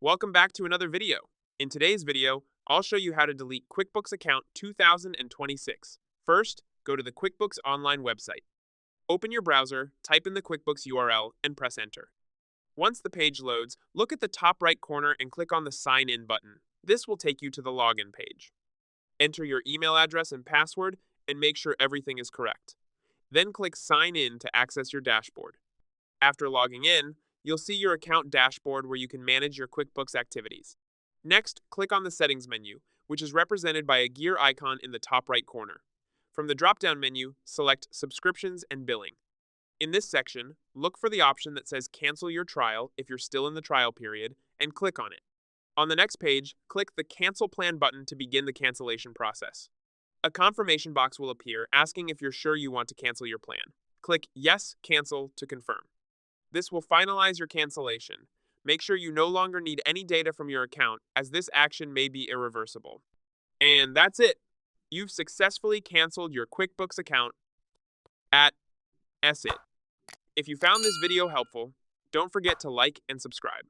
Welcome back to another video. In today's video, I'll show you how to delete QuickBooks account 2026. First, go to the QuickBooks Online website. Open your browser, type in the QuickBooks URL, and press enter. Once the page loads, look at the top right corner and click on the Sign In button. This will take you to the login page. Enter your email address and password and make sure everything is correct. Then click Sign In to access your dashboard. After logging in, you'll see your account dashboard where you can manage your QuickBooks activities. Next, click on the Settings menu, which is represented by a gear icon in the top right corner. From the drop-down menu, select Subscriptions and Billing. In this section, look for the option that says Cancel Your Trial if you're still in the trial period, and click on it. On the next page, click the Cancel Plan button to begin the cancellation process. A confirmation box will appear asking if you're sure you want to cancel your plan. Click Yes, Cancel to confirm. This will finalize your cancellation. Make sure you no longer need any data from your account, as this action may be irreversible. And that's it. You've successfully canceled your QuickBooks account at it. If you found this video helpful, don't forget to like and subscribe.